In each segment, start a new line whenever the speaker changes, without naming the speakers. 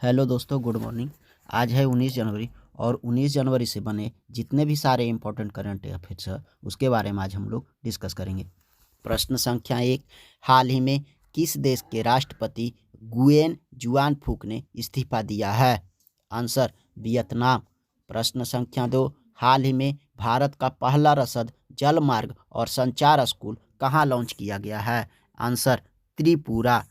Hello दोस्तों, good morning. आज है 19 जनवरी और 19 जनवरी से बने जितने भी सारे इंपॉर्टेंट करंट अफेयर्स है उसके बारे में आज हम लोग डिस्कस करेंगे। प्रश्न संख्या 1, हाल ही में किस देश के राष्ट्रपति गुयेन जुआन फूक ने इस्तीफा दिया है? Answer Vietnam. प्रश्न संख्या 2, हाल ही में भारत का पहला रसद जल मार्ग और संचार स्कूल कहाँ लॉन्च किया गया है? आंसर त्रिपुरा।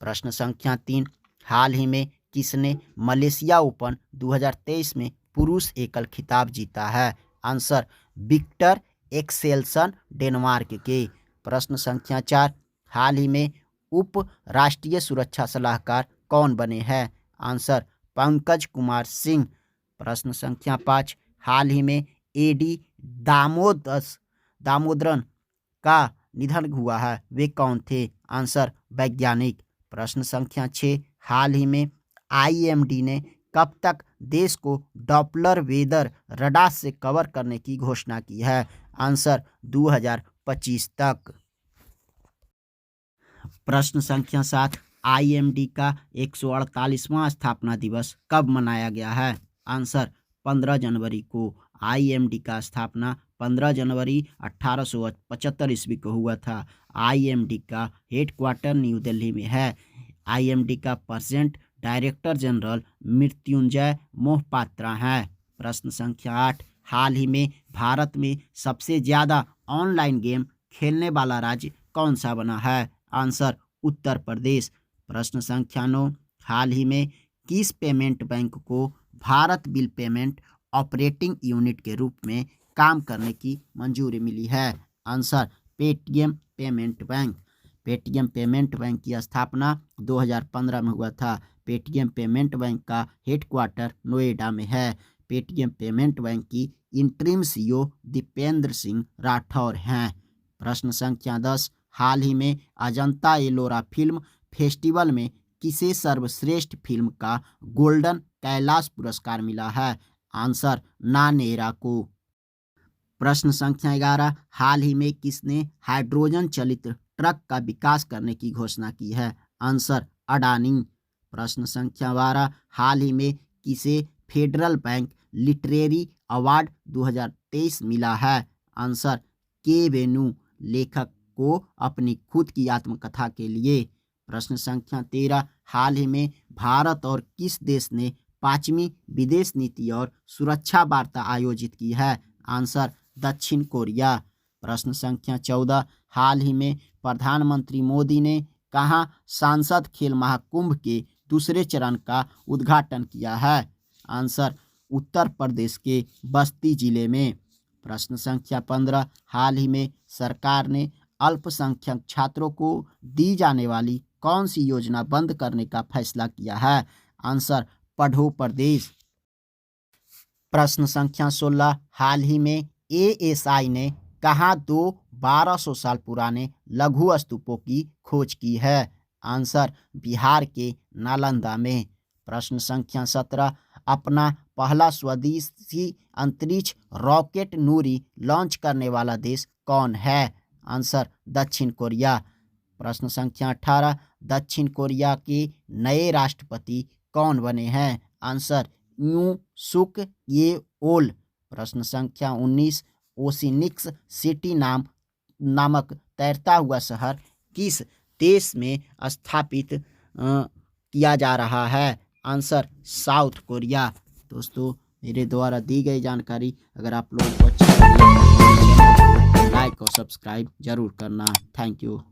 प्रश्न संख्या 3, हाल ही में किसने मलेशिया ओपन 2023 में पुरुष एकल खिताब जीता है? आंसर विक्टर एक्सेल्सन डेनमार्क के। प्रश्न संख्या 4, हाल ही में उप राष्ट्रीय सुरक्षा सलाहकार कौन बने हैं? आंसर पंकज कुमार सिंह। प्रश्न संख्या 5, हाल ही में एडी दामोदरन का निधन हुआ है, वे कौन थे? आंसर वैज्ञानिक। प्रश्न संख्या 6, हाल ही में आईएमडी ने कब तक देश को डॉपलर वेदर रडार से कवर करने की घोषणा की है? आंसर 2025 तक। प्रश्न संख्या 7, आईएमडी का 148वां स्थापना दिवस कब मनाया गया है? आंसर 15 जनवरी को। आईएमडी का स्थापना 15 जनवरी 1875 ईस्वी को हुआ था। आईएमडी का हेडक्वार्टर न्यू दिल्ली में है। आईएमडी का present director general Mrityunjay Mohapatra हैं। प्रश्न संख्या 8, हाल ही में भारत में सबसे ज़्यादा ऑनलाइन गेम खेलने वाला राज्य कौन सा बना है? आंसर उत्तर प्रदेश। प्रश्न संख्या 9, हाल ही में किस पेमेंट बैंक को Bharat bill payment operating unit के रूप में काम करने की मंजूरी मिली है? Answer Paytm payment bank. Paytm payment bank की स्थापना 2015 में हुआ था। पेटीएम पेमेंट बैंक का हेडक्वार्टर नोएडा में है। पेटीएम पेमेंट बैंक की इंटरिम सीईओ दीपेंद्र सिंह राठौर हैं। प्रश्न संख्या 10, हाल ही में अजंता एलोरा फिल्म फेस्टिवल में किसे सर्वश्रेष्ठ फिल्म का गोल्डन कैलाश पुरस्कार मिला है? आंसर नानेरा को। प्रश्न संख्या 11, हाल ही में किसने हाइड्रोजन चलित ट्रक का विकास करने की घोषणा की है? आंसर अडानी। प्रश्न संख्या 12, हाल ही में किसे फेडरल बैंक लिटरेरी अवार्ड 2023 मिला है? आंसर के वेणु, लेखक को अपनी खुद की आत्मकथा के लिए। प्रश्न संख्या 13, हाल ही में भारत और किस देश ने 5वीं विदेश नीति और सुरक्षा वार्ता आयोजित की है? आंसर दक्षिण कोरिया। प्रश्न संख्या 14, हाल ही में प्रधानमंत्री मोदी ने कहाँ सांसद खेल महाकुंभ के दूसरे चरण का उद्घाटन किया है? आंसर उत्तर प्रदेश के बस्ती जिले में। प्रश्न संख्या 15, हाल ही में सरकार ने अल्पसंख्यक छात्रों को दी जाने वाली कौन सी योजना बंद करने का फैसला किया है? आंसर पढ़ो प्रदेश। प्रश्न संख्या 16, हाल ही में एएसआई ने कहाँ 1200 साल पुराने लघु स्तूपों की खोज की है? आंसर बिहार के नालंदा में। प्रश्न संख्या 17, अपना पहला स्वदेशी अंतरिक्ष रॉकेट नूरी लॉन्च करने वाला देश कौन है? आंसर दक्षिण कोरिया। प्रश्न संख्या 18, दक्षिण कोरिया के नए राष्ट्रपति कौन बने हैं? आंसर यूं सुक येओल। प्रश्न संख्या 19, ओशिनिक्स सिटी नामक तैरता हुआ शहर किस देश में स्थापित किया जा रहा है? Answer south Korea. दोस्तों, मेरे द्वारा दी गई जानकारी अगर आप लोगों को अच्छा लगे तो लाइक और सब्सक्राइब जरूर करना। Thank you.